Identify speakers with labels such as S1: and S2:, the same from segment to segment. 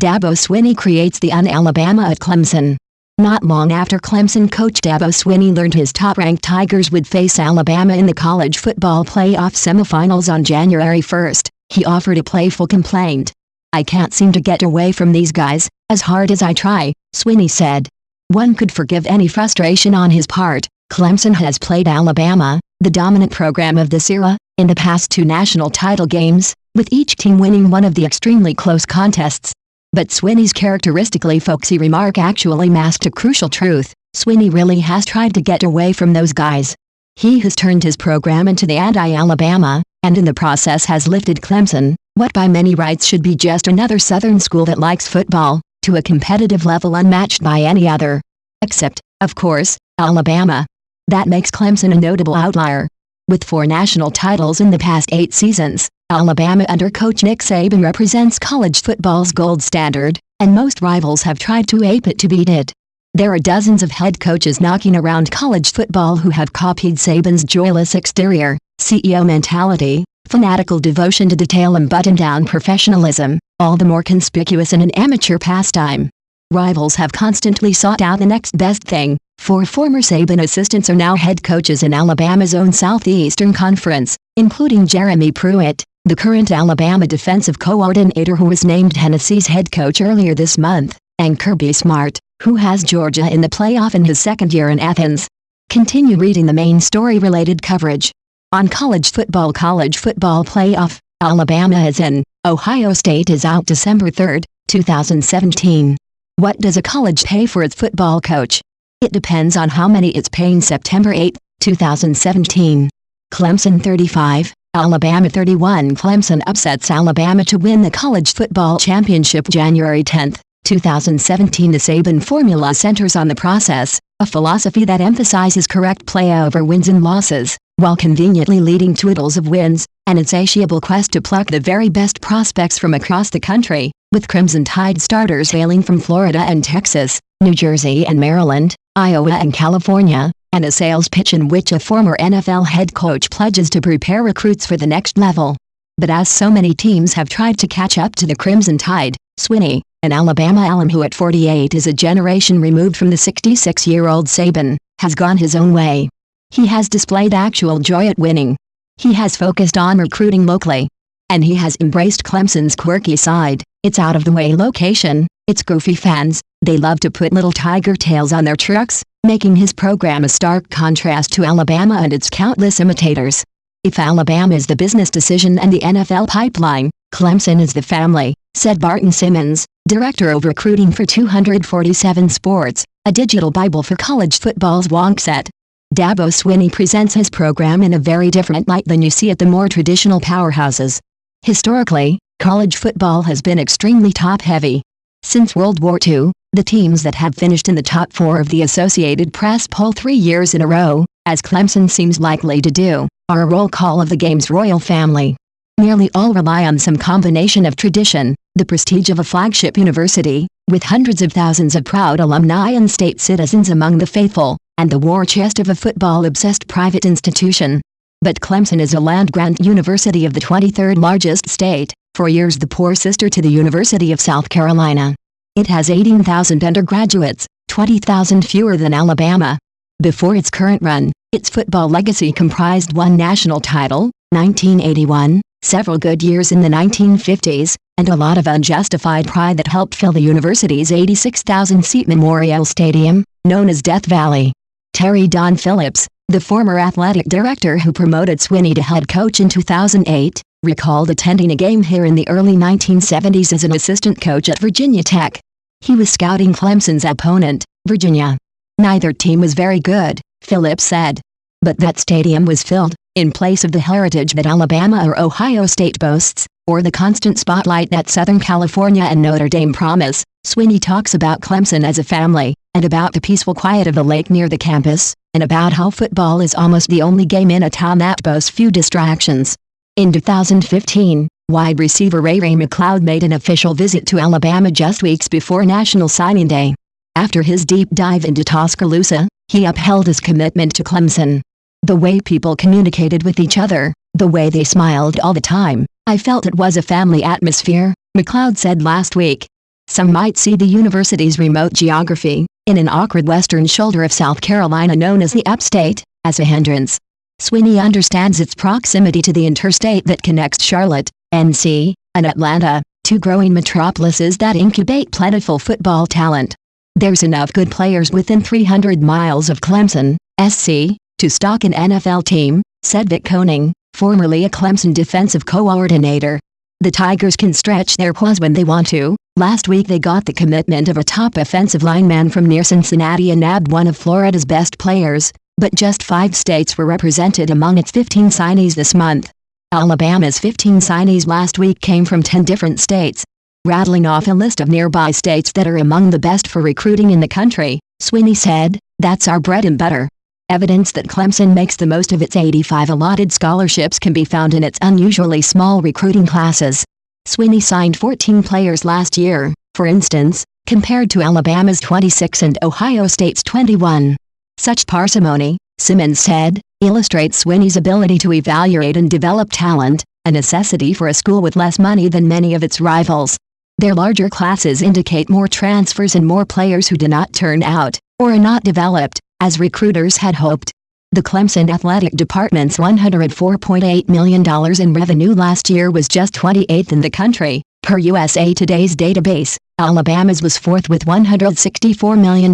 S1: Dabo Swinney creates the un-Alabama at Clemson. Not long after Clemson coach Dabo Swinney learned his top-ranked Tigers would face Alabama in the college football playoff semifinals on January 1, he offered a playful complaint. "I can't seem to get away from these guys, as hard as I try," Swinney said. One could forgive any frustration on his part. Clemson has played Alabama, the dominant program of this era, in the past 2 national title games, with each team winning one of the extremely close contests. But Swinney's characteristically folksy remark actually masked a crucial truth. Swinney really has tried to get away from those guys. He has turned his program into the anti-Alabama, and in the process has lifted Clemson, what by many rights should be just another Southern school that likes football, to a competitive level unmatched by any other. Except, of course, Alabama. That makes Clemson a notable outlier. With 4 national titles in the past 8 seasons, Alabama under coach Nick Saban represents college football's gold standard, and most rivals have tried to ape it to beat it. There are dozens of head coaches knocking around college football who have copied Saban's joyless exterior, CEO mentality, fanatical devotion to detail and button-down professionalism, all the more conspicuous in an amateur pastime. Rivals have constantly sought out the next best thing. 4 former Saban assistants are now head coaches in Alabama's own Southeastern Conference, including Jeremy Pruitt, the current Alabama defensive coordinator who was named Tennessee's head coach earlier this month, and Kirby Smart, who has Georgia in the playoff in his second year in Athens. Continue reading the main story-related coverage. On college football playoff, Alabama is in, Ohio State is out December 3, 2017. What does a college pay for its football coach? It depends on how many it's paying. September 8, 2017. Clemson 35, Alabama 31. Clemson upsets Alabama to win the college football championship January 10, 2017. The Saban formula centers on the process, a philosophy that emphasizes correct play over wins and losses, while conveniently leading to oodles of wins, an insatiable quest to pluck the very best prospects from across the country, with Crimson Tide starters hailing from Florida and Texas, New Jersey and Maryland, Iowa and California, and a sales pitch in which a former NFL head coach pledges to prepare recruits for the next level. But as so many teams have tried to catch up to the Crimson Tide, Swinney, an Alabama alum who at 48 is a generation removed from the 66-year-old Saban, has gone his own way. He has displayed actual joy at winning. He has focused on recruiting locally. And he has embraced Clemson's quirky side, its out-of-the-way location, its goofy fans. They love to put little tiger tails on their trucks, making his program a stark contrast to Alabama and its countless imitators. If Alabama is the business decision and the NFL pipeline, Clemson is the family, said Barton Simmons, director of recruiting for 247 Sports, a digital bible for college football's wonk set. Dabo Swinney presents his program in a very different light than you see at the more traditional powerhouses. Historically, college football has been extremely top-heavy. Since World War II, the teams that have finished in the top 4 of the Associated Press poll 3 years in a row, as Clemson seems likely to do, are a roll call of the game's royal family. Nearly all rely on some combination of tradition, the prestige of a flagship university, with hundreds of thousands of proud alumni and state citizens among the faithful, and the war chest of a football-obsessed private institution. But Clemson is a land-grant university of the 23rd largest state, for years the poor sister to the University of South Carolina. It has 18,000 undergraduates, 20,000 fewer than Alabama. Before its current run, its football legacy comprised 1 national title, 1981, several good years in the 1950s, and a lot of unjustified pride that helped fill the university's 86,000-seat Memorial Stadium, known as Death Valley. Terry Don Phillips, the former athletic director who promoted Swinney to head coach in 2008, recalled attending a game here in the early 1970s as an assistant coach at Virginia Tech. He was scouting Clemson's opponent, Virginia. Neither team was very good, Phillips said. But that stadium was filled, in place of the heritage that Alabama or Ohio State boasts, or the constant spotlight that Southern California and Notre Dame promise. Swinney talks about Clemson as a family, and about the peaceful quiet of the lake near the campus, and about how football is almost the only game in a town that boasts few distractions. In 2015, wide receiver Ray McCloud made an official visit to Alabama just weeks before National Signing Day. After his deep dive into Tuscaloosa, he upheld his commitment to Clemson. The way people communicated with each other, the way they smiled all the time, I felt it was a family atmosphere, McCloud said last week. Some might see the university's remote geography, in an awkward western shoulder of South Carolina known as the Upstate, as a hindrance. Swinney understands its proximity to the interstate that connects Charlotte, NC, and Atlanta, two growing metropolises that incubate plentiful football talent. There's enough good players within 300 miles of Clemson, SC, to stock an NFL team, said Vic Koenning, formerly a Clemson defensive coordinator. The Tigers can stretch their paws when they want to. Last week they got the commitment of a top offensive lineman from near Cincinnati and nabbed one of Florida's best players, but just 5 states were represented among its 15 signees this month. Alabama's 15 signees last week came from 10 different states. Rattling off a list of nearby states that are among the best for recruiting in the country, Swinney said, "That's our bread and butter." Evidence that Clemson makes the most of its 85 allotted scholarships can be found in its unusually small recruiting classes. Swinney signed 14 players last year, for instance, compared to Alabama's 26 and Ohio State's 21. Such parsimony, Simmons said, illustrates Swinney's ability to evaluate and develop talent, a necessity for a school with less money than many of its rivals. Their larger classes indicate more transfers and more players who do not turn out, or are not developed, as recruiters had hoped. The Clemson Athletic Department's $104.8 million in revenue last year was just 28th in the country, per USA Today's database. Alabama's was 4th with $164 million.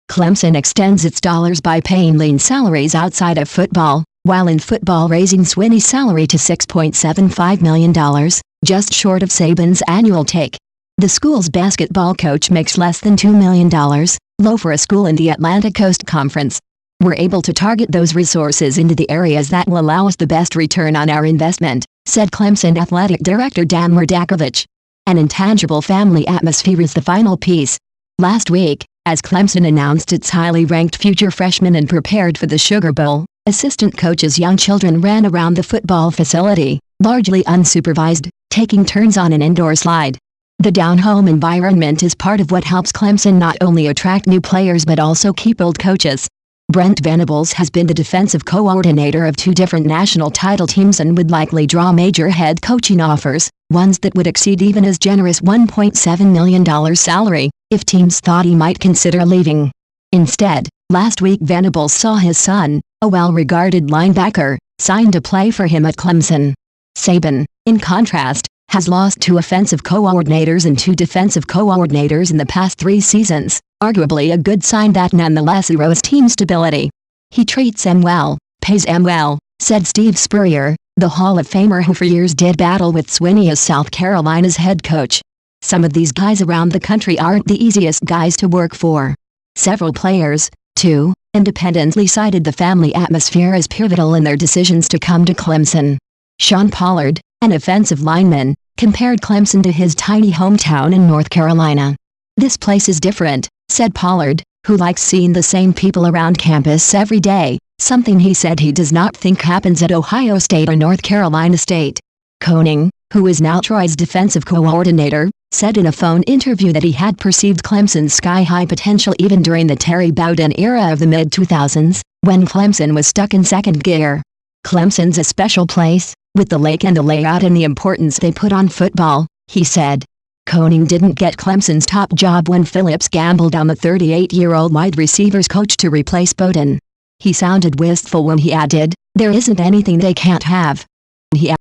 S1: Clemson extends its dollars by paying lean salaries outside of football, while in football raising Swinney's salary to $6.75 million, just short of Saban's annual take. The school's basketball coach makes less than $2 million, low for a school in the Atlantic Coast Conference. We're able to target those resources into the areas that will allow us the best return on our investment, said Clemson Athletic Director Dan Murdakovich. An intangible family atmosphere is the final piece. Last week, as Clemson announced its highly ranked future freshmen and prepared for the Sugar Bowl, assistant coaches' young children ran around the football facility, largely unsupervised, taking turns on an indoor slide. The down-home environment is part of what helps Clemson not only attract new players but also keep old coaches. Brent Venables has been the defensive coordinator of 2 different national title teams and would likely draw major head coaching offers, ones that would exceed even his generous $1.7 million salary, if teams thought he might consider leaving. Instead, last week Venables saw his son, a well-regarded linebacker, signed to play for him at Clemson. Saban, in contrast, has lost 2 offensive coordinators and 2 defensive coordinators in the past 3 seasons, arguably a good sign that nonetheless erodes team stability. He treats them well, pays them well, said Steve Spurrier, the Hall of Famer who for years did battle with Swinney as South Carolina's head coach. Some of these guys around the country aren't the easiest guys to work for. Several players, too, independently cited the family atmosphere as pivotal in their decisions to come to Clemson. Sean Pollard, an offensive lineman, compared Clemson to his tiny hometown in North Carolina. "This place is different," said Pollard, who likes seeing the same people around campus every day, something he said he does not think happens at Ohio State or North Carolina State. Koenning, who is now Troy's defensive coordinator, said in a phone interview that he had perceived Clemson's sky-high potential even during the Terry Bowden era of the mid-2000s, when Clemson was stuck in second gear. "Clemson's a special place, with the lake and the layout and the importance they put on football," he said. Koenning didn't get Clemson's top job when Phillips gambled on the 38-year-old wide receivers coach to replace Bowden. He sounded wistful when he added, "There isn't anything they can't have." He